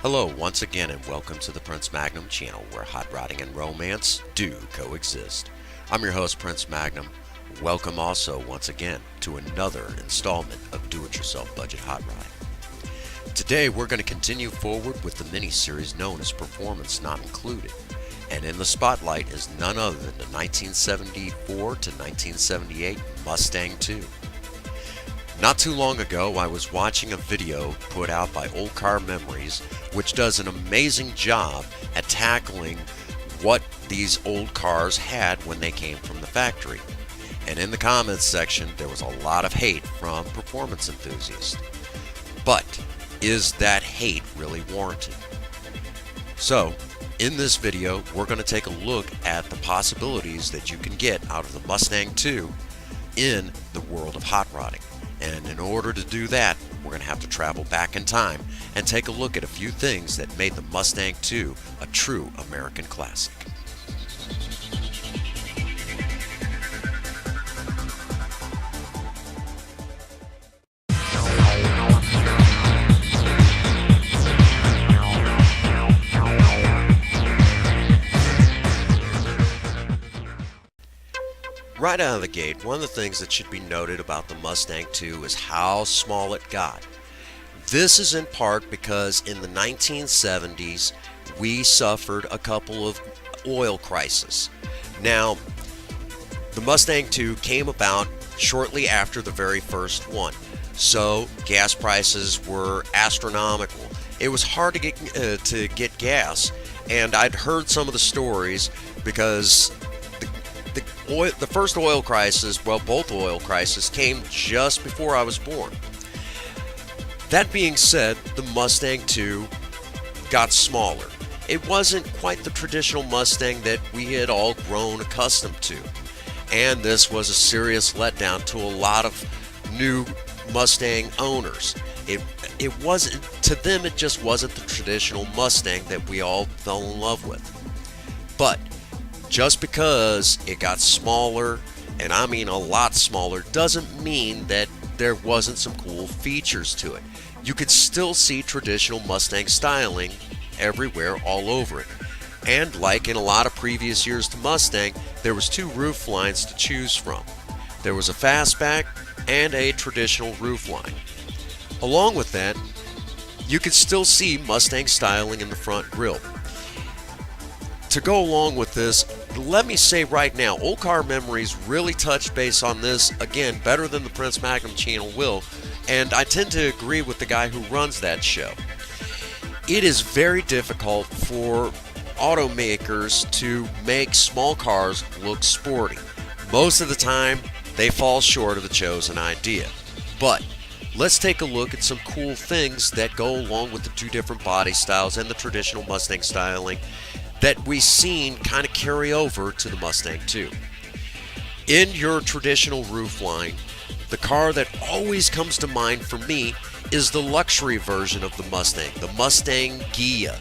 Hello once again and welcome to the Prince Magnum channel where hot rodding and romance do coexist. I'm your host Prince Magnum. Welcome also once again to another installment of Do-It-Yourself Budget Hot Rodding. Today we're going to continue forward with the mini-series known as Performance Not Included. And in the spotlight is none other than the 1974 to 1978 Mustang II. Not too long ago, I was watching a video put out by Old Car Memories, which does an amazing job at tackling what these old cars had when they came from the factory. And in the comments section, there was a lot of hate from performance enthusiasts. But is that hate really warranted? So, in this video, we're going to take a look at the possibilities that you can get out of the Mustang II in the world of hot rodding. And in order to do that, we're going to have to travel back in time and take a look at a few things that made the Mustang II a true American classic. Right out of the gate, one of the things that should be noted about the Mustang II is how small it got. This is in part because in the 1970s, we suffered a couple of oil crises. Now, the Mustang II came about shortly after the very first one, so gas prices were astronomical. It was hard to get gas, and I'd heard some of the stories because the first oil crisis, well, both oil crises came just before I was born. That being said, the Mustang II got smaller. It wasn't quite the traditional Mustang that we had all grown accustomed to. And this was a serious letdown to a lot of new Mustang owners. It wasn't, to them, it just wasn't the traditional Mustang that we all fell in love with. But just because it got smaller, and I mean a lot smaller, doesn't mean that there wasn't some cool features to it. You could still see traditional Mustang styling everywhere, all over it. And like in a lot of previous years to Mustang, there was two roof lines to choose from. There was a fastback and a traditional roof line. Along with that, you could still see Mustang styling in the front grille. To go along with this, let me say right now, Old Car Memories really touched base on this, again, better than the Prince Magnum channel will, and I tend to agree with the guy who runs that show. It is very difficult for automakers to make small cars look sporty. Most of the time, they fall short of the chosen idea. But let's take a look at some cool things that go along with the two different body styles and the traditional Mustang styling that we've seen kind of carry over to the Mustang II. In your traditional roofline, the car that always comes to mind for me is the luxury version of the Mustang Ghia.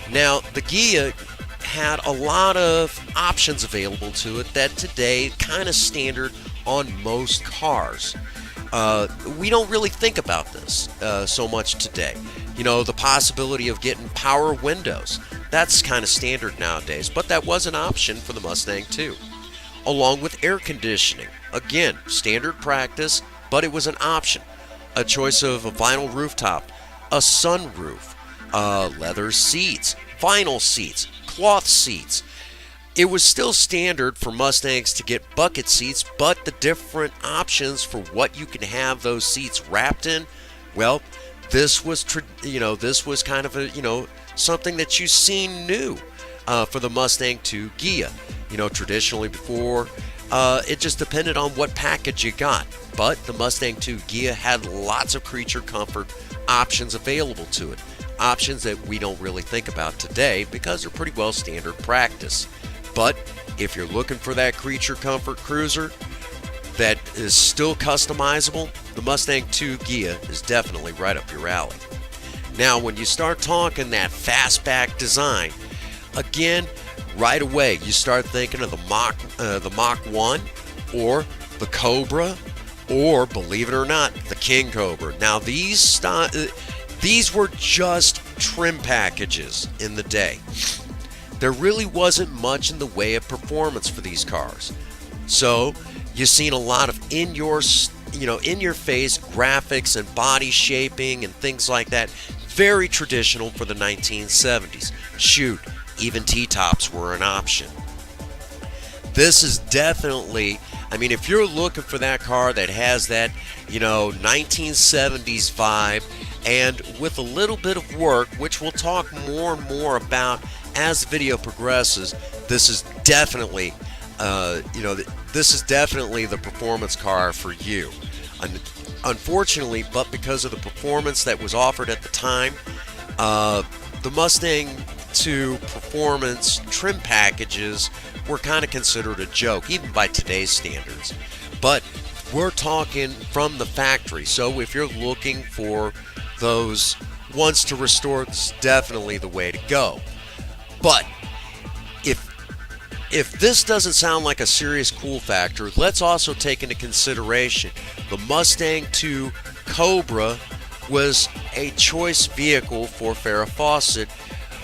Now, the Ghia had a lot of options available to it that today kind of standard on most cars. We don't really think about this so much today. You know, the possibility of getting power windows. That's kind of standard nowadays, but that was an option for the Mustang II. Along with air conditioning. Again, standard practice, but it was an option. A choice of a vinyl rooftop, a sunroof, leather seats, vinyl seats, cloth seats. It was still standard for Mustangs to get bucket seats, but the different options for what you can have those seats wrapped in, well, this was kind of a, something that you've seen new for the Mustang II Ghia. Traditionally before, it just depended on what package you got. But the Mustang II Ghia had lots of creature comfort options available to it. Options that we don't really think about today because they're pretty well standard practice. But if you're looking for that creature comfort cruiser that is still customizable, the Mustang II Ghia is definitely right up your alley. Now, when you start talking that fastback design, again, right away you start thinking of the Mach 1 or the Cobra, or believe it or not, the King Cobra. Now, these These were just trim packages in the day. There really wasn't much in the way of performance for these cars. So you've seen a lot of in your face graphics and body shaping and things like that. Very traditional for the 1970s. Shoot, even T-tops were an option. This is definitely, if you're looking for that car that has that, 1970s vibe, and with a little bit of work, which we'll talk more and more about as the video progresses, this is definitely, this is definitely the performance car for you. Unfortunately, but because of the performance that was offered at the time, the Mustang 2 performance trim packages were kind of considered a joke, even by today's standards. But we're talking from the factory, so if you're looking for those ones to restore, it's definitely the way to go. But if this doesn't sound like a serious cool factor, let's also take into consideration the Mustang 2 Cobra was a choice vehicle for Farrah Fawcett,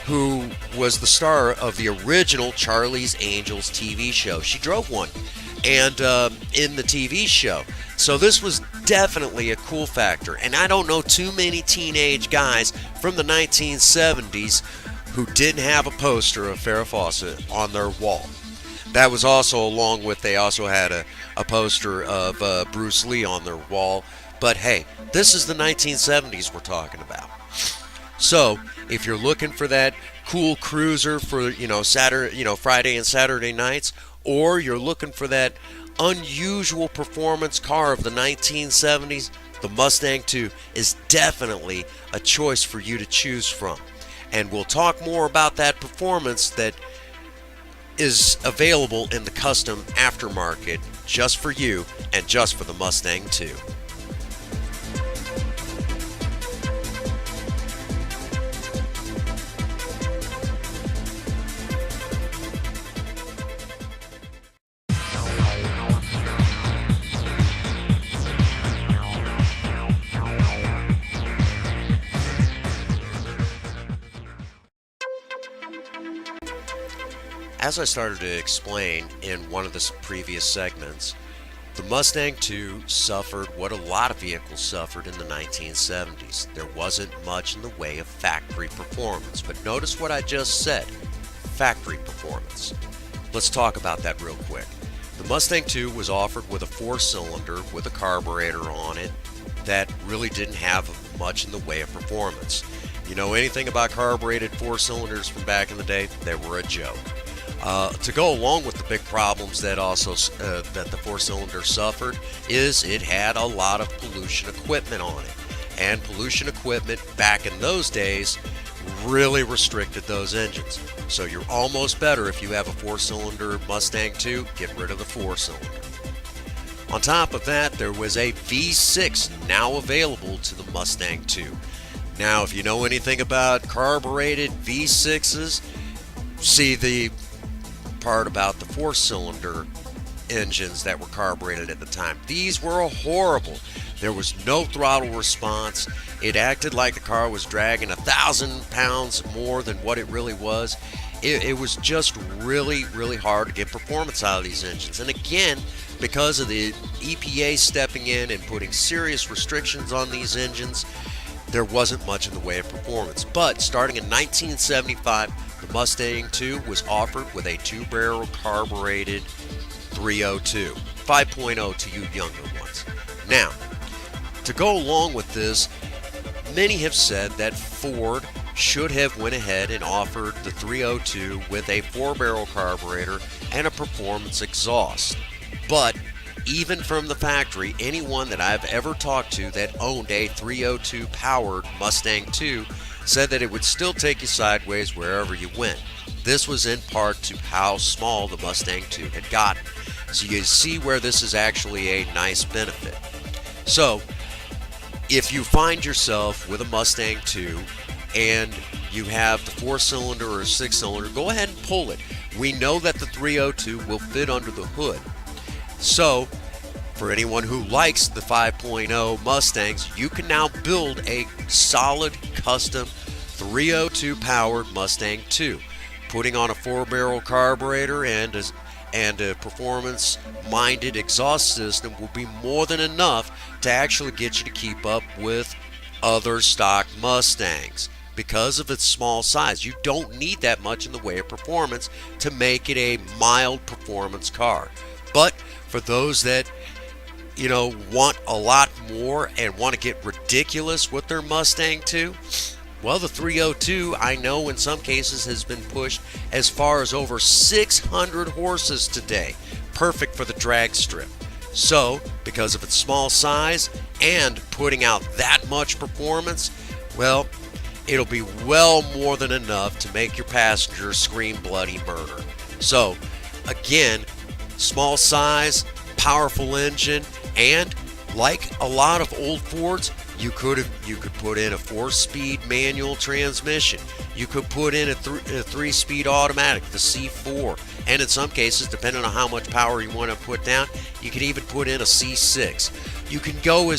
who was the star of the original Charlie's Angels TV show. She drove one, and in the TV show. So this was definitely a cool factor. And I don't know too many teenage guys from the 1970s who didn't have a poster of Farrah Fawcett on their wall. That was also along with, they also had a poster of Bruce Lee on their wall. But hey, this is the 1970s we're talking about. So if you're looking for that cool cruiser for Friday and Saturday nights, or you're looking for that unusual performance car of the 1970s, the Mustang 2 is definitely a choice for you to choose from. And we'll talk more about that performance that is available in the custom aftermarket just for you and just for the Mustang 2. As I started to explain in one of the previous segments, the Mustang 2 suffered what a lot of vehicles suffered in the 1970s. There wasn't much in the way of factory performance, but notice what I just said, factory performance. Let's talk about that real quick. The Mustang 2 was offered with a 4-cylinder with a carburetor on it that really didn't have much in the way of performance. You know anything about carbureted 4-cylinders from back in the day? They were a joke. To go along with the big problems that that the 4-cylinder suffered is it had a lot of pollution equipment on it. And pollution equipment back in those days really restricted those engines. So you're almost better if you have a 4-cylinder Mustang 2, get rid of the 4-cylinder. On top of that, there was a V6 now available to the Mustang 2. Now, if you know anything about carbureted V6s, see the part about the 4-cylinder engines that were carbureted at the time. These were horrible. There was no throttle response. It acted like the car was dragging 1,000 pounds more than what it really was. It was just really, really hard to get performance out of these engines. And again, because of the EPA stepping in and putting serious restrictions on these engines, there wasn't much in the way of performance. But starting in 1975, the Mustang 2 was offered with a 2-barrel carbureted 302, 5.0 to you younger ones. Now, to go along with this, many have said that Ford should have went ahead and offered the 302 with a 4-barrel carburetor and a performance exhaust. But even from the factory, anyone that I've ever talked to that owned a 302 powered Mustang 2 said that it would still take you sideways wherever you went. This was in part to how small the Mustang 2 had gotten. So you see where this is actually a nice benefit. So if you find yourself with a Mustang 2 and you have the 4-cylinder or 6-cylinder, go ahead and pull it. We know that the 302 will fit under the hood. So For anyone who likes the 5.0 Mustangs, you can now build a solid custom 302 powered Mustang 2. Putting on a 4-barrel carburetor and a performance-minded exhaust system will be more than enough to actually get you to keep up with other stock Mustangs. Because of its small size, you don't need that much in the way of performance to make it a mild performance car. But for those that want a lot more and want to get ridiculous with their Mustang 2, well, the 302, I know in some cases, has been pushed as far as over 600 horses today. Perfect for the drag strip. So, because of its small size and putting out that much performance, well, it'll be well more than enough to make your passengers scream bloody murder. So, again, small size, powerful engine, and like a lot of old Fords, you could put in a 4-speed manual transmission. You could put in a 3-speed automatic, the C4, and in some cases, depending on how much power you want to put down, you could even put in a C6. You can go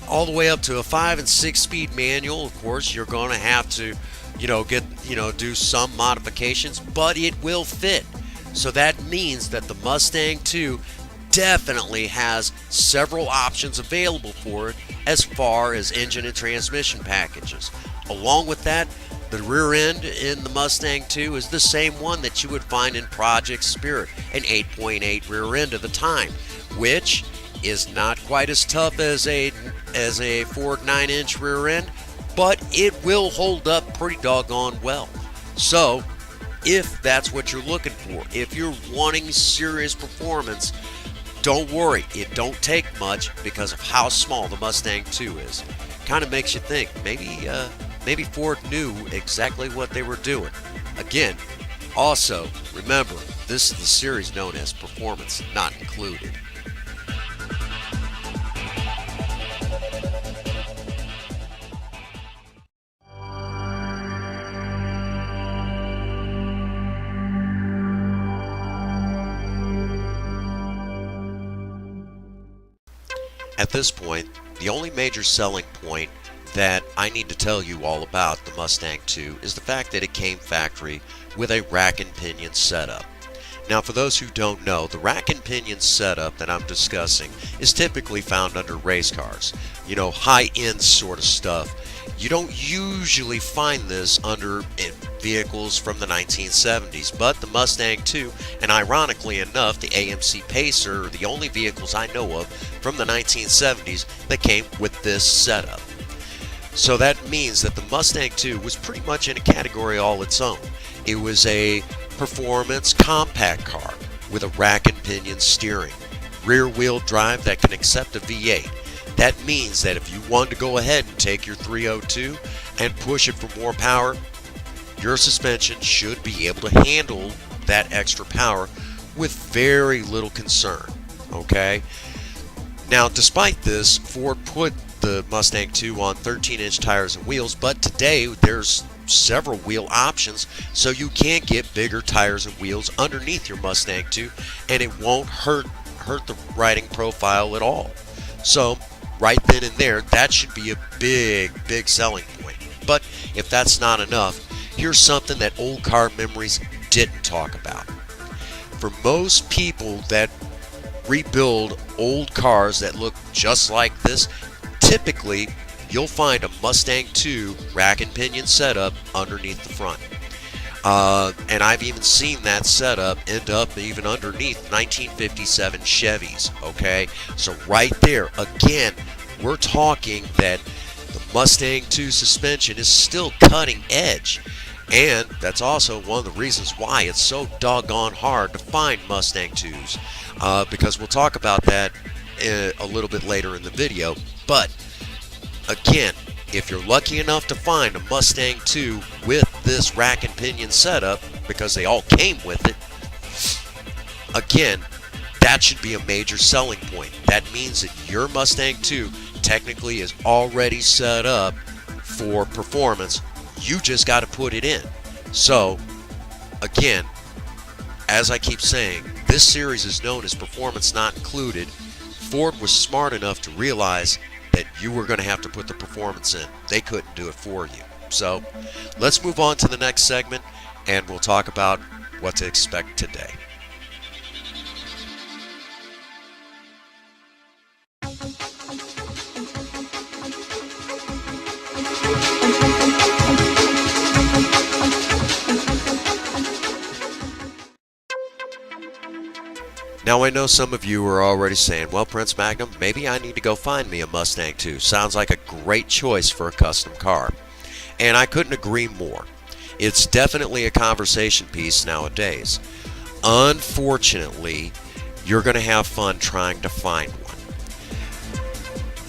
all the way up to a 5 and 6-speed manual. Of course, you're going to have to, do some modifications, but it will fit. So that means that the Mustang 2 definitely has several options available for it as far as engine and transmission packages. Along with that, the rear end in the Mustang 2 is the same one that you would find in Project Spirit, an 8.8 rear end of the time, which is not quite as tough as a Ford 9-inch rear end, but it will hold up pretty doggone well. So, if that's what you're looking for, if you're wanting serious performance, don't worry, it don't take much because of how small the Mustang 2 is. Kind of makes you think, maybe Ford knew exactly what they were doing. Again, also, remember, this is the series known as Performance Not Included. At this point, the only major selling point that I need to tell you all about the Mustang 2 is the fact that it came factory with a rack and pinion setup. Now, for those who don't know, the rack and pinion setup that I'm discussing is typically found under race cars. High-end sort of stuff. You don't usually find this under vehicles from the 1970s, but the Mustang 2, and ironically enough, the AMC Pacer are the only vehicles I know of from the 1970s that came with this setup. So that means that the Mustang 2 was pretty much in a category all its own. It was a performance compact car with a rack and pinion steering, rear-wheel drive that can accept a V8. That means that if you want to go ahead and take your 302 and push it for more power, your suspension should be able to handle that extra power with very little concern. Okay? Now, despite this, Ford put the Mustang 2 on 13-inch tires and wheels, but today there's several wheel options, so you can get bigger tires and wheels underneath your Mustang 2, and it won't hurt the riding profile at all. So, right then and there, that should be a big selling point. But if that's not enough, here's something that old car memories didn't talk about. For most people that rebuild old cars that look just like this, typically you'll find a Mustang 2 rack and pinion setup underneath the front. And I've even seen that setup end up even underneath 1957 Chevys, okay? So right there, again, we're talking that the Mustang 2 suspension is still cutting edge. And that's also one of the reasons why it's so doggone hard to find Mustang 2s, because we'll talk about that a little bit later in the video. But again, if you're lucky enough to find a Mustang 2 with this rack and pinion setup, because they all came with it, again, that should be a major selling point. That means that your Mustang 2 technically is already set up for performance. You just got to put it in. So, again, as I keep saying, this series is known as Performance Not Included. Ford was smart enough to realize that you were going to have to put the performance in. They couldn't do it for you. So let's move on to the next segment, and we'll talk about what to expect today. Now I know some of you are already saying, well, Prince Magnum, maybe I need to go find me a Mustang 2. Sounds like a great choice for a custom car. And I couldn't agree more. It's definitely a conversation piece nowadays. Unfortunately, you're going to have fun trying to find one.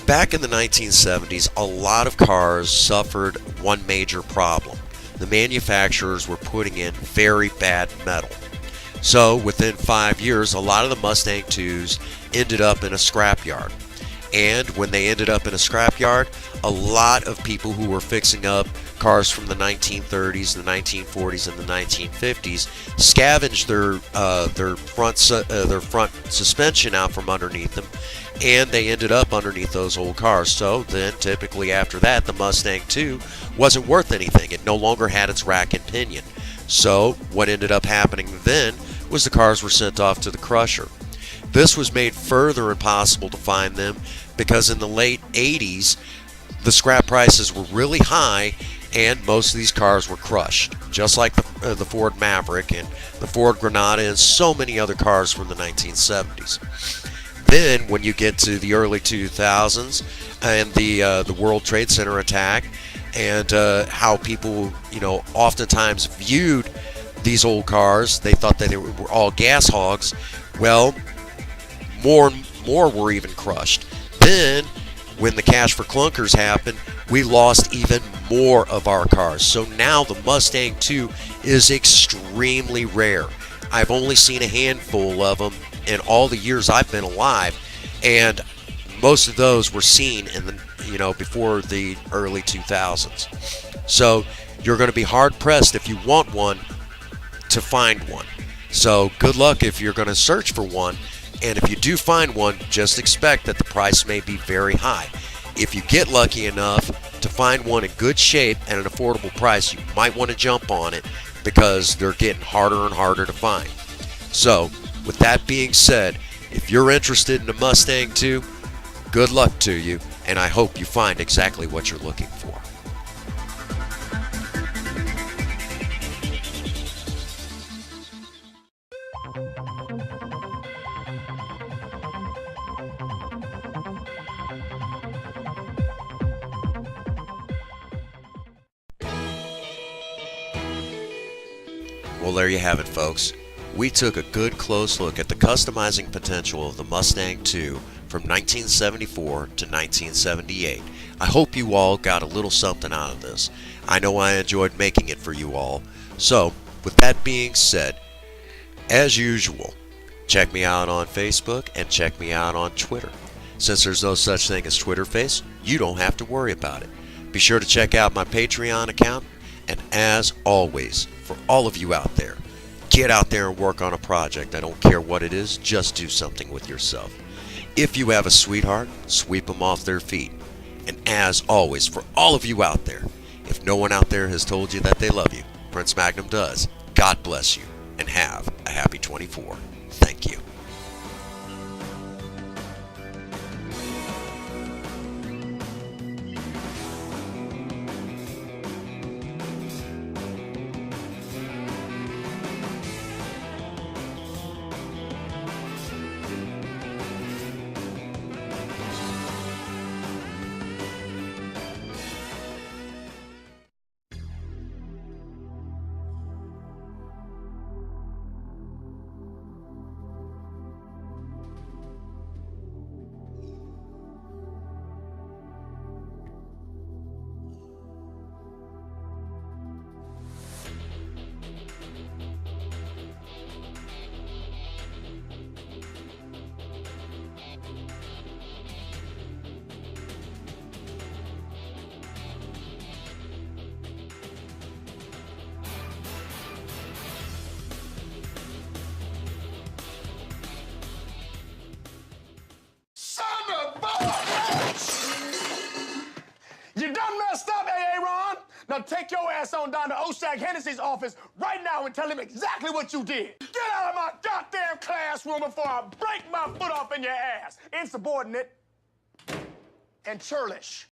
Back in the 1970s, a lot of cars suffered one major problem. The manufacturers were putting in very bad metal. So within 5 years, a lot of the Mustang 2s ended up in a scrapyard. And when they ended up in a scrapyard, a lot of people who were fixing up cars from the 1930s, the 1940s, and the 1950s scavenged their front suspension out from underneath them, and they ended up underneath those old cars. So then, typically after that, the Mustang 2 wasn't worth anything. It no longer had its rack and pinion. So what ended up happening then was the cars were sent off to the crusher. This was made further impossible to find them because in the late 80s, the scrap prices were really high and most of these cars were crushed, just like the Ford Maverick and the Ford Granada and so many other cars from the 1970s. Then when you get to the early 2000s and the World Trade Center attack and how people, oftentimes viewed these old cars, they thought that they were all gas hogs. Well, more and more were even crushed. Then, when the cash for clunkers happened, we lost even more of our cars. So now the Mustang 2 is extremely rare. I've only seen a handful of them in all the years I've been alive, and most of those were seen in the before the early 2000s. So you're going to be hard pressed if you want one to find one. So good luck if you're going to search for one, and if you do find one, just expect that the price may be very high. If you get lucky enough to find one in good shape at an affordable price, you might want to jump on it because they're getting harder and harder to find. So with that being said, if you're interested in a Mustang 2, good luck to you, and I hope you find exactly what you're looking for. Well, there you have it, folks. We took a good close look at the customizing potential of the Mustang 2 from 1974 to 1978. I hope you all got a little something out of this. I know I enjoyed making it for you all. So, with that being said, as usual, check me out on Facebook and check me out on Twitter. Since there's no such thing as Twitter face, you don't have to worry about it. Be sure to check out my Patreon account, and as always, for all of you out there, get out there and work on a project. I don't care what it is, just do something with yourself. If you have a sweetheart, sweep them off their feet. And as always, for all of you out there, if no one out there has told you that they love you, Prince Magnum does. God bless you, and have a happy 24. Thank you. done messed up, Aaron. Now take your ass on down to Oshag Hennessy's office right now and tell him exactly what you did. Get out of my goddamn classroom before I break my foot off in your ass. Insubordinate and churlish.